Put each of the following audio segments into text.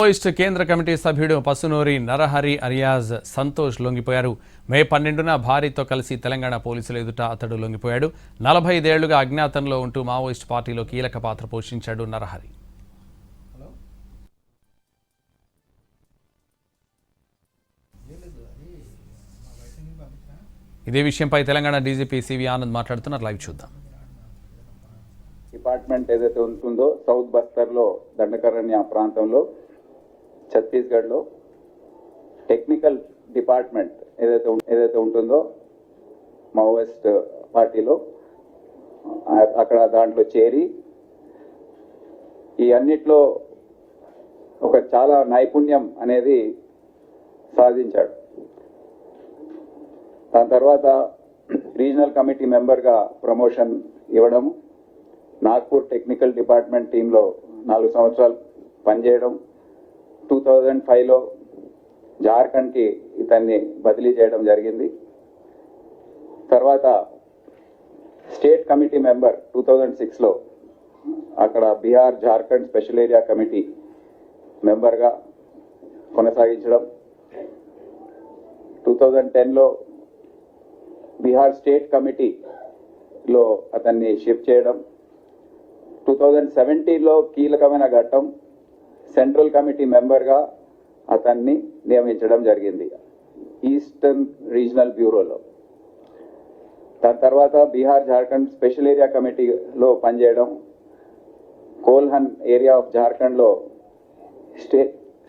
Maoist కేంద్ర committee సభ్యుడు పసునూరి నరహరి అరియాజ్ సంతోష్ లొంగిపోయారు. మే 12న భార్యతో కలిసి తెలంగాణ పోలీసుల ఎదుట అతడు లొంగిపోయాడు. 45 ఏళ్లుగా అజ్ఞాతంలో ఉంటూ మావోయిస్ట్ పార్టీలో కీలక పాత్ర పోషించాడు నరహరి. ఇదే విషయంపై తెలంగాణ డీజీపీ సివి ఆనంద్ మాట్లాడుతున్నారు. లైవ్ చూద్దాం. డిపార్ట్మెంట్ ఏదైతే ఉంటుందో సౌత్ బస్తర్లో దండకారణ్య ప్రాంతంలో ఛత్తీస్గఢ్లో టెక్నికల్ డిపార్ట్మెంట్ ఏదైతే ఉంటుందో మావోయిస్ట్ పార్టీలో అక్కడ దాంట్లో చేరి ఈ అన్నిట్లో ఒక చాలా నైపుణ్యం అనేది సాధించాడు. దాని తర్వాత రీజనల్ కమిటీ మెంబర్గా ప్రమోషన్ ఇవ్వడం, నాగ్పూర్ టెక్నికల్ డిపార్ట్మెంట్ టీంలో 4 సంవత్సరాలు పనిచేయడం, 2005లో జార్ఖండ్కి ఇతన్ని బదిలీ చేయడం జరిగింది. తర్వాత స్టేట్ కమిటీ మెంబర్ 2006లో అక్కడ Bihar Jharkhand special area committee మెంబర్గా కొనసాగించడం, 2010లో బీహార్ స్టేట్ కమిటీలో అతన్ని షిఫ్ట్ చేయడం, 2017లో కీలకమైన ఘట్టం సెంట్రల్ కమిటీ మెంబర్గా అతన్ని నియమించడం జరిగింది ఈస్టర్న్ రీజనల్ బ్యూరోలో. దాని తర్వాత బీహార్ జార్ఖండ్ స్పెషల్ ఏరియా కమిటీలో పనిచేయడం, కోల్హన్ ఏరియా ఆఫ్ జార్ఖండ్లో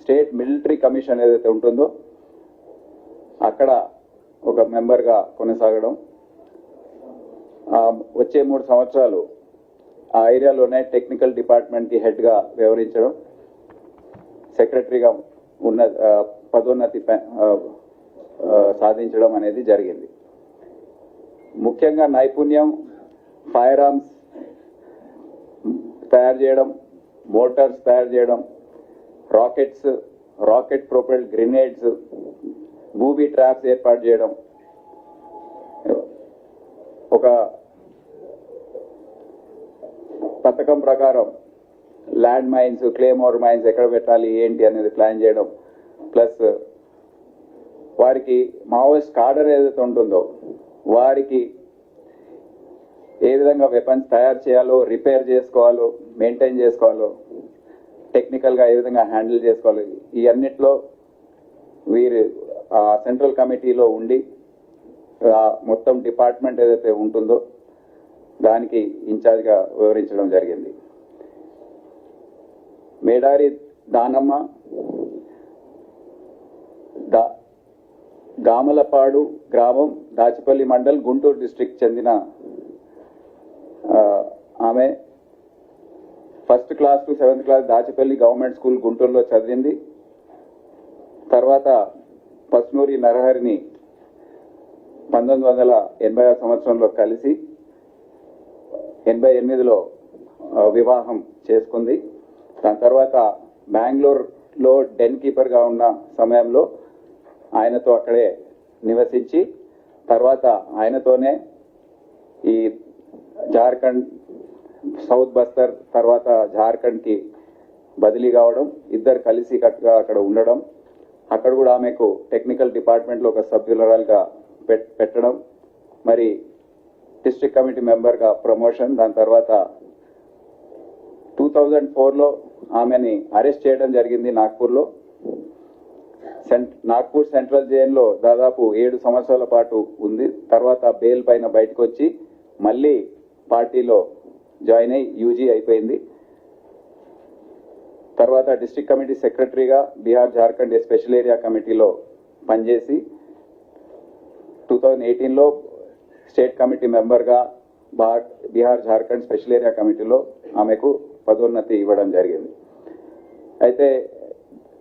స్టేట్ మిలిటరీ కమిషన్ ఏదైతే ఉంటుందో అక్కడ ఒక మెంబర్గా కొనసాగడం, వచ్చే 3 సంవత్సరాలు ఆ ఏరియాలోనే టెక్నికల్ డిపార్ట్మెంట్కి హెడ్గా వ్యవహరించడం, సెక్రటరీగా పదోన్నతి సాధించడం అనేది జరిగింది. ముఖ్యంగా నైపుణ్యం ఫైర్ ఆర్మ్స్ తయారు చేయడం, మోటార్స్ తయారు చేయడం, rocket propelled grenades, booby traps ఏర్పాటు చేయడం, ఒక పథకం ప్రకారం ల్యాండ్ మైన్స్, క్లేమోర్ మైన్స్ ఎక్కడ పెట్టాలి ఏంటి అనేది ప్లాన్ చేయడం, ప్లస్ వారికి మావోయిస్ట్ కార్డర్ ఏదైతే ఉంటుందో వారికి ఏ విధంగా వెపన్స్ తయారు చేయాలో, రిపేర్ చేసుకోవాలో, మెయింటైన్ చేసుకోవాలో, టెక్నికల్గా ఏ విధంగా హ్యాండిల్ చేసుకోవాలి, ఈ అన్నిట్లో వీరు సెంట్రల్ కమిటీలో ఉండి మొత్తం డిపార్ట్మెంట్ ఏదైతే ఉంటుందో దానికి ఇన్ఛార్జ్గా వివరించడం జరిగింది. మేడారి దానమ్మ గామలపాడు గ్రామం, దాచిపల్లి మండల్, గుంటూరు డిస్ట్రిక్ట్ చెందిన ఆమె 1st class to 7th class Dachepalli government school గుంటూరులో చదివింది. తర్వాత పసునూరి నరహరిని 1986 సంవత్సరంలో కలిసి 88లో వివాహం చేసుకుంది. దాని తర్వాత బెంగళూరులో డెన్ కీపర్గా ఉన్న సమయంలో ఆయనతో అక్కడే నివసించి తర్వాత ఆయనతోనే ఈ జార్ఖండ్ సౌత్ బస్తర్ తర్వాత జార్ఖండ్కి బదిలీ కావడం, ఇద్దరు కలిసి కట్టుగా అక్కడ ఉండడం, అక్కడ కూడా ఆమెకు టెక్నికల్ డిపార్ట్మెంట్లో ఒక సభ్యురాలుగా పెట్టడం, మరి డిస్ట్రిక్ట్ కమిటీ మెంబర్గా ప్రమోషన్. దాని తర్వాత 2004లో ఆమెని అరెస్ట్ చేయడం జరిగింది నాగ్పూర్లో. నాగ్పూర్ సెంట్రల్ జైల్లో దాదాపు 7 సంవత్సరాల పాటు ఉంది. తర్వాత బెయిల్ పైన బయటకు వచ్చి మళ్ళీ పార్టీలో జాయిన్ అయ్యి యూజీ అయిపోయింది. తర్వాత డిస్ట్రిక్ట్ కమిటీ సెక్రటరీగా బీహార్ జార్ఖండ్ స్పెషల్ ఏరియా కమిటీలో పనిచేసి 2018లో స్టేట్ కమిటీ మెంబర్గా బీహార్ జార్ఖండ్ స్పెషల్ ఏరియా కమిటీలో ఆమెకు పదోన్నతి ఇవ్వడం జరిగింది. అయితే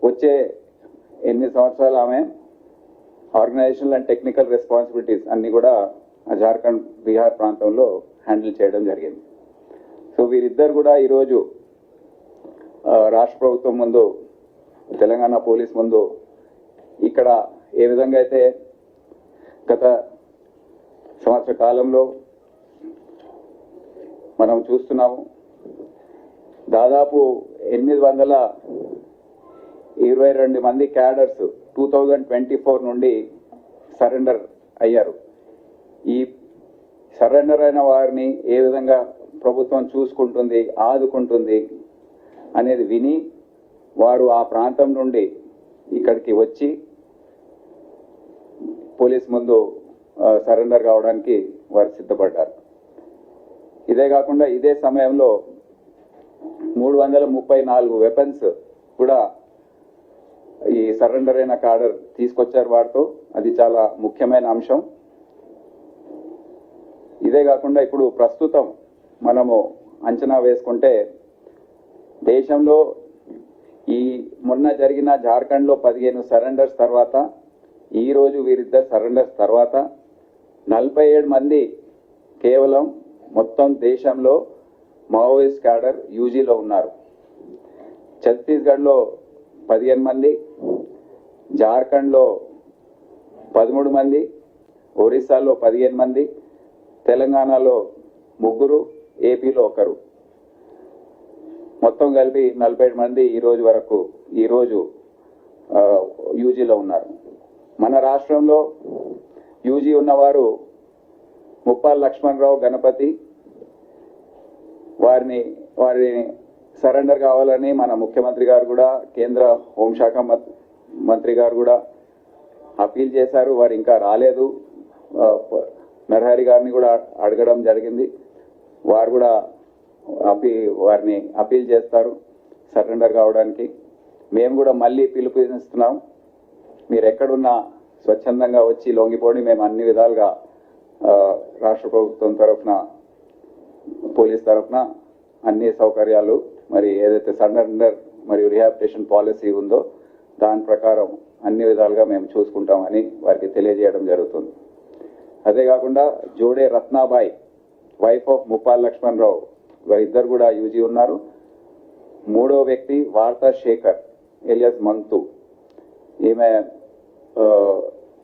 వచ్చే 8 సంవత్సరాలు ఆమె ఆర్గనైజేషనల్ అండ్ టెక్నికల్ రెస్పాన్సిబిలిటీస్ అన్ని కూడా జార్ఖండ్ బీహార్ ప్రాంతంలో హ్యాండిల్ చేయడం జరిగింది. సో వీరిద్దరు కూడా ఈరోజు రాష్ట్ర ప్రభుత్వం ముందు, తెలంగాణ పోలీస్ ముందు ఇక్కడ ఏ విధంగా అయితే గత సంవత్సర కాలంలో మనం చూస్తున్నాము, దాదాపు 800 22 మంది క్యాడర్స్ 2024 నుండి సరెండర్ అయ్యారు. ఈ సరెండర్ అయిన వారిని ఏ విధంగా ప్రభుత్వం చూసుకుంటుంది, ఆదుకుంటుంది అనేది విని వారు ఆ ప్రాంతం నుండి ఇక్కడికి వచ్చి పోలీస్ ముందు సరెండర్ కావడానికి వారు సిద్ధపడ్డారు. ఇదే కాకుండా ఇదే సమయంలో 334 వెపన్స్ కూడా ఈ సరెండర్ అయిన కార్డర్ తీసుకొచ్చారు వారితో. అది చాలా ముఖ్యమైన అంశం. ఇదే కాకుండా ఇప్పుడు ప్రస్తుతం మనము అంచనా వేసుకుంటే దేశంలో ఈ మొన్న జరిగిన జార్ఖండ్లో 15 సరెండర్స్ తర్వాత, ఈరోజు వీరిద్దరు సరెండర్స్ తర్వాత 47 మంది కేవలం మొత్తం దేశంలో మావోయిస్ట్ క్యాడర్ యూజీలో ఉన్నారు. ఛత్తీస్గఢ్లో 15 మంది, జార్ఖండ్లో 13 మంది, ఒరిస్సాలో 15 మంది, తెలంగాణలో 3, ఏపీలో 1, మొత్తం కలిపి 47 మంది ఈరోజు యూజీలో ఉన్నారు. మన రాష్ట్రంలో యూజీ ఉన్నవారు ముప్పాల లక్ష్మణరావు, గణపతి. వారిని సరెండర్ కావాలని మన ముఖ్యమంత్రి గారు కూడా, కేంద్ర హోంశాఖ మంత్రి గారు కూడా అపీల్ చేశారు. వారు ఇంకా రాలేదు. నరహరి గారిని కూడా అడగడం జరిగింది. వారు కూడా వారిని అపీల్ చేస్తారు సరెండర్ కావడానికి. మేము కూడా మళ్ళీ పిలుపునిస్తున్నాం, మీరు ఎక్కడున్నా స్వచ్ఛందంగా వచ్చి లొంగిపోండి. మేము అన్ని విధాలుగా రాష్ట్ర ప్రభుత్వం తరఫున, పోలీస్ తరఫున అన్ని సౌకర్యాలు, మరి ఏదైతే సరెండర్ మరియు రిహాబిలిటేషన్ పాలసీ ఉందో దాని ప్రకారం అన్ని విధాలుగా మేము చూసుకుంటామని వారికి తెలియజేయడం జరుగుతుంది. అదే కాకుండా జోడే రత్నాబాయి, వైఫ్ ఆఫ్ ముప్పాల లక్ష్మణరావు, వారిద్దరు కూడా యూజీ ఉన్నారు. 3వ వ్యక్తి వార్తా శేఖర్ ఎలియాస్ మంతు, ఈమె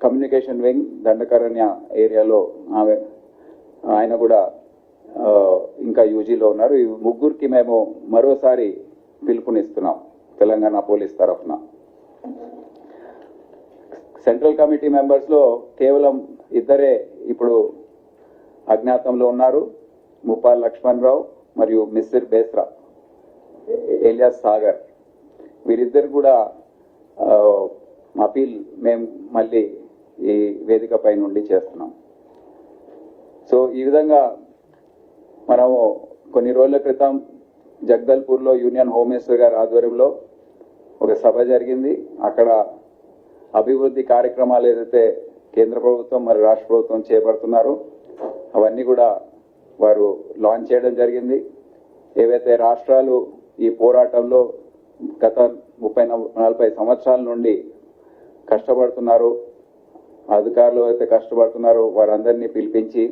కమ్యూనికేషన్ వింగ్ దండకరణ్య ఏరియాలో ఆయన కూడా ఇంకా యూజీలో ఉన్నారు. ఈ ముగ్గురికి మేము మరోసారి పిలుపునిస్తున్నాం తెలంగాణ పోలీస్ తరఫున. సెంట్రల్ కమిటీ మెంబర్స్లో కేవలం 2 ఇప్పుడు అజ్ఞాతంలో ఉన్నారు, ముప్పాల లక్ష్మణరావు మరియు మిస్సిర్ బేస్రా ఎలియాస్ సాగర్. వీరిద్దరు కూడా అపీల్ మేము మళ్ళీ ఈ వేదికపై నుండి చేస్తున్నాం. సో ఈ విధంగా మనము కొన్ని రోజుల క్రితం జగదల్పూర్లో యూనియన్ హోమ్ మినిస్టర్ గారి ఆధ్వర్యంలో ఒక సభ జరిగింది. అక్కడ అభివృద్ధి కార్యక్రమాలు ఏదైతే కేంద్ర ప్రభుత్వం మరియు రాష్ట్ర ప్రభుత్వం చేపడుతున్నారో అవన్నీ కూడా వారు లాంచ్ చేయడం జరిగింది. ఏవైతే రాష్ట్రాలు ఈ పోరాటంలో గత 30-40 సంవత్సరాల నుండి కష్టపడుతున్నారో, అధికారులు అయితే కష్టపడుతున్నారో వారందరినీ పిలిపించి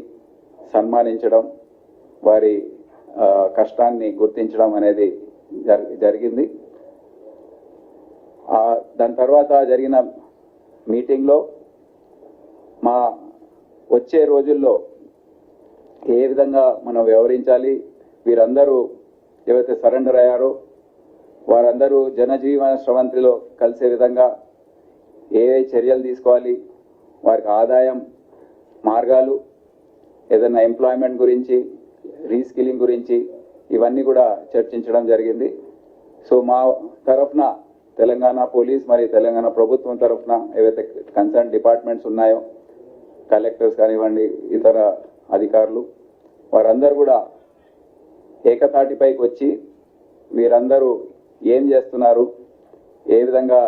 సన్మానించడం, వారి కష్టాన్ని గుర్తించడం అనేది జరిగింది. దాని తర్వాత జరిగిన మీటింగ్లో మా వచ్చే రోజుల్లో ఏ విధంగా మనం వ్యవహరించాలి, వీరందరూ ఎవరైతే సరెండర్ అయ్యారో వారందరూ జనజీవన స్రవంతిలో కలిసే విధంగా ఏ చర్యలు తీసుకోవాలి, వారికి ఆదాయం మార్గాలు, ఏదైనా ఎంప్లాయ్మెంట్ గురించి, రీస్కిల్లింగ్ గురించి ఇవన్నీ కూడా చర్చించడం జరిగింది. సో మా తరఫున తెలంగాణ పోలీస్ మరియు తెలంగాణ ప్రభుత్వం తరఫున ఏవైతే కన్సర్న్ డిపార్ట్మెంట్స్ ఉన్నాయో, కలెక్టర్స్ కానివ్వండి, ఇతర అధికారులు, వారందరూ కూడా ఏకతాటిపైకి వచ్చి వీరందరూ ఏం చేస్తున్నారు, ఏ విధంగా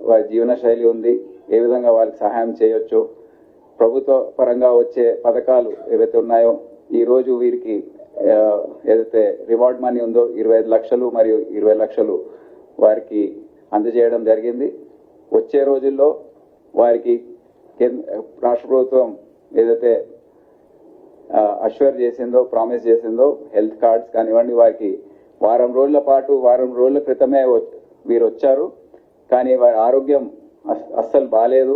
వారి జీవన శైలి ఉంది, ఏ విధంగా వారికి సహాయం చేయొచ్చు, ప్రభుత్వ పరంగా వచ్చే పథకాలు ఏవైతే ఉన్నాయో, ఈరోజు వీరికి ఏదైతే రివార్డ్ మనీ ఉందో 25 లక్షలు మరియు 20 లక్షలు వారికి అందజేయడం జరిగింది. వచ్చే రోజుల్లో వారికి రాష్ట్ర ప్రభుత్వం ఏదైతే అష్యూర్ చేసిందో, ప్రామిస్ చేసిందో, హెల్త్ కార్డ్స్ కానివ్వండి, వారికి వారం రోజుల క్రితమే వీరు వచ్చారు, కానీ వారి ఆరోగ్యం అస్సలు బాలేదు.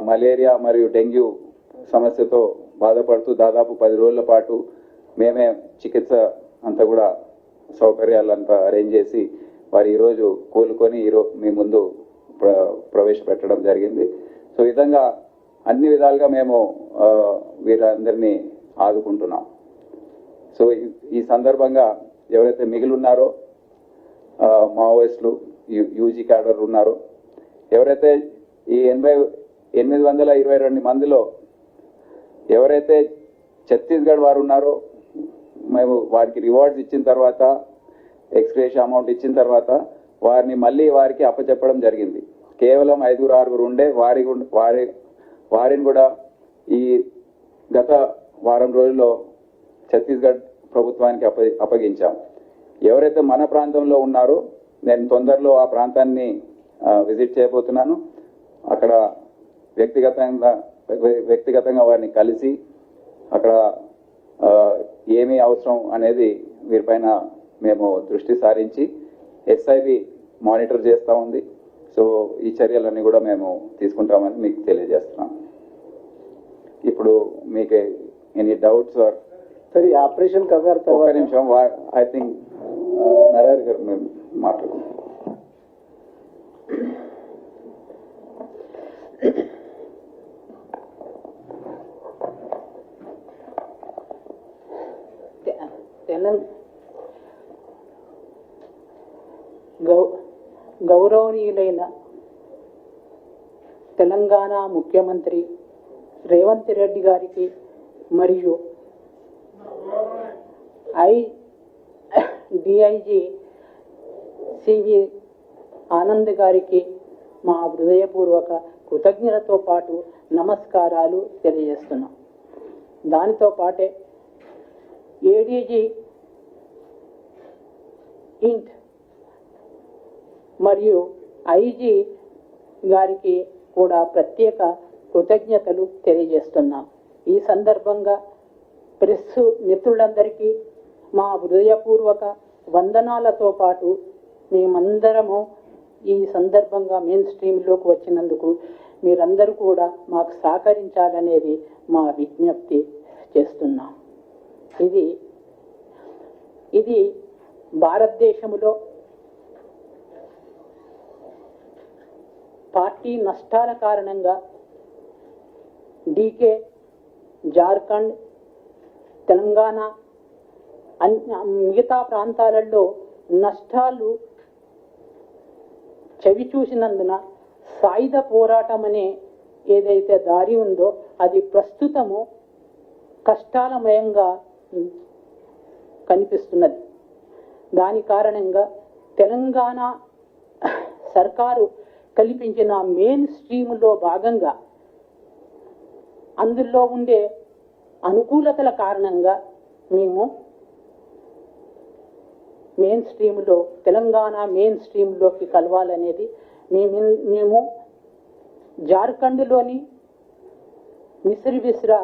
మలేరియా మరియు డెంగ్యూ సమస్యతో బాధపడుతూ దాదాపు 10 రోజుల పాటు మేమే చికిత్స అంతా కూడా సౌకర్యాలంతా అరేంజ్ చేసి వారు ఈరోజు కోలుకొని మీ ముందు ప్రవేశపెట్టడం జరిగింది. సో ఈ విధంగా అన్ని విధాలుగా మేము వీరందరినీ ఆదుకుంటున్నాం. సో ఈ సందర్భంగా ఎవరైతే మిగిలి ఉన్నారో మావోయిస్టులు, యూజీ క్యాడర్ ఉన్నారో, ఎవరైతే ఈ 822 మందిలో ఎవరైతే ఛత్తీస్గఢ్ వారు ఉన్నారో, మేము వారికి రివార్డ్స్ ఇచ్చిన తర్వాత, ఎక్స్గ్రేషియా అమౌంట్ ఇచ్చిన తర్వాత వారిని మళ్ళీ వారికి అప్పచెప్పడం జరిగింది. కేవలం 5-6 ఉండే వారిని కూడా ఈ గత వారం రోజుల్లో ఛత్తీస్గఢ్ ప్రభుత్వానికి అప్పగించాం. ఎవరైతే మన ప్రాంతంలో ఉన్నారో, నేను తొందరలో ఆ ప్రాంతాన్ని విజిట్ చేయబోతున్నాను. అక్కడ వ్యక్తిగతంగా వారిని కలిసి అక్కడ ఏమీ అవసరం అనేది వీరిపైన మేము దృష్టి సారించి ఎస్ఐబి మానిటర్ చేస్తూ ఉంది. సో ఈ చర్యలన్నీ కూడా మేము తీసుకుంటామని మీకు తెలియజేస్తున్నాం. ఇప్పుడు మీకు ఎనీ డౌట్స్ ఆర్ सर ये ऑपरेशन कब करता ఒక్క నిమిషం, ఐ థింక్ నరహరి గారు మేము మాట్లాడుకుంటాం. గౌరవనీయులైన తెలంగాణ ముఖ్యమంత్రి రేవంత్ రెడ్డి గారికి మరియు డిఐజీ సివి ఆనంద్ గారికి మా హృదయపూర్వక కృతజ్ఞతతో పాటు నమస్కారాలు తెలియజేస్తున్నాం. దానితో పాటే ఏడీజీ ఇంట్ మరియు ఐజీ గారికి కూడా ప్రత్యేక కృతజ్ఞతలు తెలియజేస్తున్నాం. ఈ సందర్భంగా ప్రెస్ మిత్రులందరికీ మా హృదయపూర్వక వందనాలతో పాటు మేమందరము ఈ సందర్భంగా మెయిన్ స్ట్రీమ్లోకి వచ్చినందుకు మీరందరూ కూడా మాకు సహకరించాలనేది మా విజ్ఞప్తి చేస్తున్నాం. ఇది భారతదేశంలో పార్టీ నష్టాల కారణంగా డీకే, జార్ఖండ్, తెలంగాణ మిగతా ప్రాంతాలలో నష్టాలు చవి చూసినందున సాయుధ పోరాటం అనే ఏదైతే దారి ఉందో అది ప్రస్తుతము కష్టాలమయంగా కనిపిస్తున్నది. దాని కారణంగా తెలంగాణ సర్కారు కల్పించిన మెయిన్ స్ట్రీమ్లో భాగంగా అందులో ఉండే అనుకూలతల కారణంగా మేము మెయిన్ స్ట్రీమ్లో తెలంగాణ మెయిన్ స్ట్రీమ్లోకి కలవాలనేది మేము జార్ఖండ్లోని మిశ్రి విశ్రా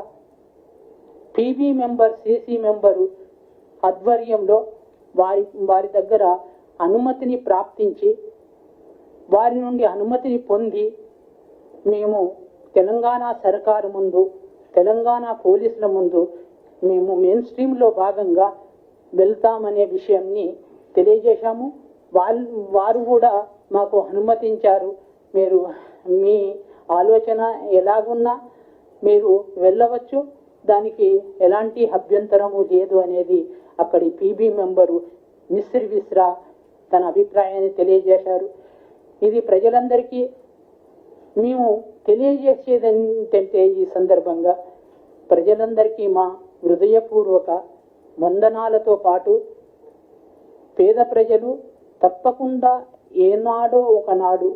పీబీ మెంబర్, సిసి మెంబరు ఆధ్వర్యంలో వారి దగ్గర అనుమతిని ప్రాప్తించి వారి నుండి అనుమతిని పొంది మేము తెలంగాణ సర్కారు ముందు, తెలంగాణ పోలీసుల ముందు మేము మెయిన్ స్ట్రీమ్లో భాగంగా వెళ్తామనే విషయాన్ని తెలియజేశాము. వారు కూడా మాకు అనుమతించారు. మీరు మీ ఆలోచన ఎలాగున్నా మీరు వెళ్ళవచ్చు, దానికి ఎలాంటి అభ్యంతరము లేదు అనేది అక్కడి పీబీ మెంబరు మిశ్రి విశ్రా తన అభిప్రాయాన్ని తెలియజేశారు. ఇది ప్రజలందరికీ మేము తెలియజేసేది ఏంటంటే ఈ సందర్భంగా ప్రజలందరికీ మా హృదయపూర్వక వందనాలతో పాటు పేద ప్రజలు తప్పకుండా ఏనాడో ఒకనాడు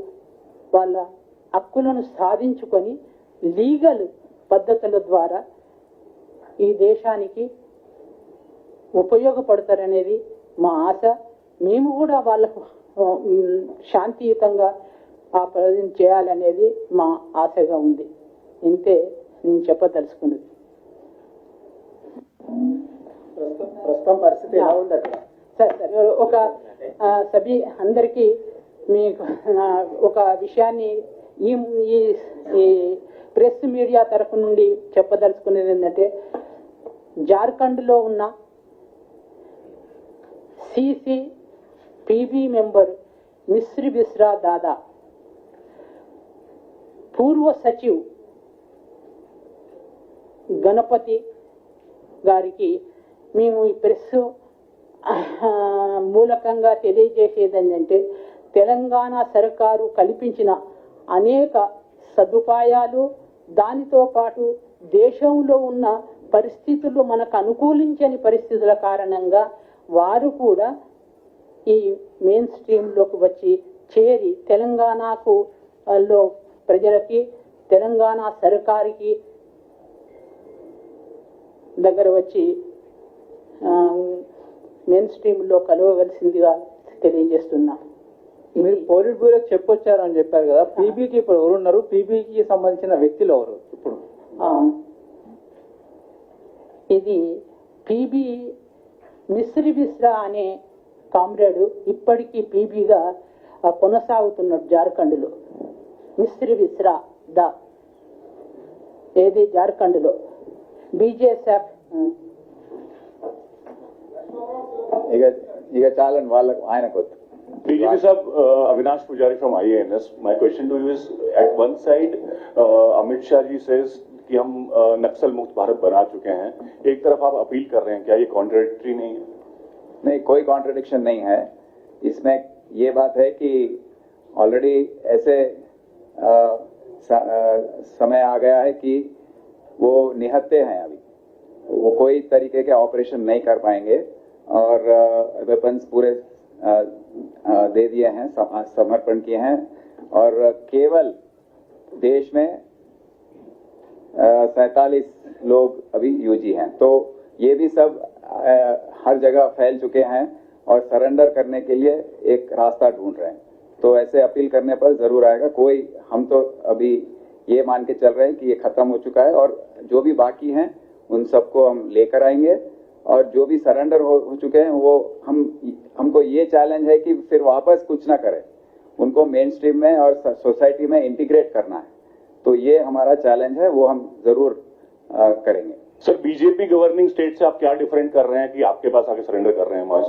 వాళ్ళ హక్కులను సాధించుకొని లీగల్ పద్ధతుల ద్వారా ఈ దేశానికి ఉపయోగపడతారనేది మా ఆశ. మేము కూడా వాళ్ళకు శాంతియుతంగా ఆ ప్రయోజనం చేయాలనేది మా ఆశగా ఉంది. ఇంతే నేను చెప్పదలుచుకున్నది. ప్రస్తుతం పరిస్థితి ఎలా ఉంది అక్కడ? సార్ ఒక సభి అందరికీ మీకు ఒక విషయాన్ని ఈ ప్రెస్ మీడియా తరఫు నుండి చెప్పదలుచుకునేది ఏంటంటే, జార్ఖండ్లో ఉన్న సిసి పీబీ మెంబర్ మిశ్రీ బిశ్రా దాదా, పూర్వ సచివ్ గణపతి గారికి మేము ఈ ప్రెస్ మూలకంగా తెలియజేసేది ఏంటంటే, తెలంగాణ సర్కారు కల్పించిన అనేక సదుపాయాలు, దానితో పాటు దేశంలో ఉన్న పరిస్థితులు మనకు అనుకూలించని పరిస్థితుల కారణంగా వారు కూడా ఈ మెయిన్ స్ట్రీమ్లోకి వచ్చి చేరి తెలంగాణకు లో ప్రజలకి, తెలంగాణ సర్కారుకి దగ్గర వచ్చి మెయిన్ స్ట్రీమ్లో కలవవలసిందిగా తెలియజేస్తున్నాం. మీరు పోలిట్ బ్యూరోకి చెప్పొచ్చారని చెప్పారు కదా, పీబీకి ఇప్పుడు ఎవరున్నారు? పీబీకి సంబంధించిన వ్యక్తులు ఎవరు ఇప్పుడు? ఇది పీబీ మిశ్రీ బిశ్రా అనే కామ్రేడు ఇప్పటికీ పీబీగా కొనసాగుతున్నాడు జార్ఖండ్లో. మిశ్రీ బిశ్రా దా ఏది జార్ఖండ్లో బీజేఎస్ఎఫ్. ఇక చాలని వాళ్ళకు ఆయనకు వద్దు. DGP Sahab, Avinash Pujari from IANS. My question to you is, at one side, Amit Shah ji says कि हम नक्सल मुक्त भारत बना चुके हैं, एक तरफ आप अपील कर रहे हैं, क्या ये कॉन्ट्रडिक्टरी नहीं है? नहीं, कोई कॉन्ट्रडिक्शन नहीं है इसमें. ये बात है कि ऑलरेडी ऐसे समय आ गया है कि वो निहत्थे हैं, अभी वो कोई तरीके के ऑपरेशन नहीं कर पाएंगे और वेपन्स पूरे दे दिए हैं, समर्पण किए हैं और केवल देश में 47 लोग अभी यूजी हैं. तो ये भी सब हर जगह फैल चुके हैं और सरेंडर करने के लिए एक रास्ता ढूंढ रहे हैं. तो ऐसे अपील करने पर जरूर आएगा. कोई, हम तो अभी ये मान के चल रहे हैं कि ये खत्म हो चुका है और जो भी बाकी हैं उन सबको हम लेकर आएंगे और जो भी सरेंडर हो चुके हैं वो हमको ये चैलेंज है कि फिर वापस कुछ ना करें, उनको मेन स्ट्रीम में और सोसाइटी में इंटीग्रेट करना है. तो ये हमारा चैलेंज है, वो हम जरूर करेंगे. सर, बीजेपी गवर्निंग स्टेट से आप क्या डिफरेंट कर रहे हैं कि आपके पास आके सरेंडर कर रहे हैं बस?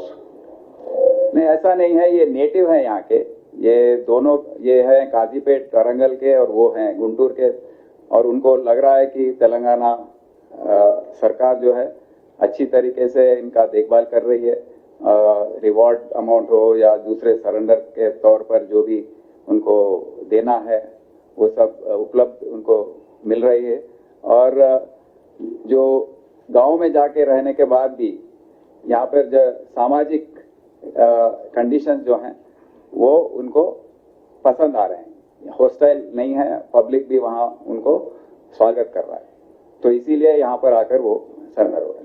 नहीं, ऐसा नहीं है. ये नेटिव है यहाँ के, ये दोनों, ये है काजीपेट वारंगल के और वो हैं गुंटूर के, और उनको लग रहा है कि तेलंगाना सरकार जो है अच्छी तरीके से इनका देखभाल कर रही है. रिवॉर्ड अमाउंट हो या दूसरे सरेंडर के तौर पर जो भी उनको देना है वो सब उपलब्ध उनको मिल रही है. और जो गांव में जाके रहने के बाद भी यहाँ पर जो सामाजिक कंडीशंस जो हैं वो उनको पसंद आ रहे हैं. हॉस्टाइल नहीं है, पब्लिक भी वहाँ उनको स्वागत कर रहा है. तो इसीलिए यहाँ पर आकर वो सरेंडर हो रहे हैं.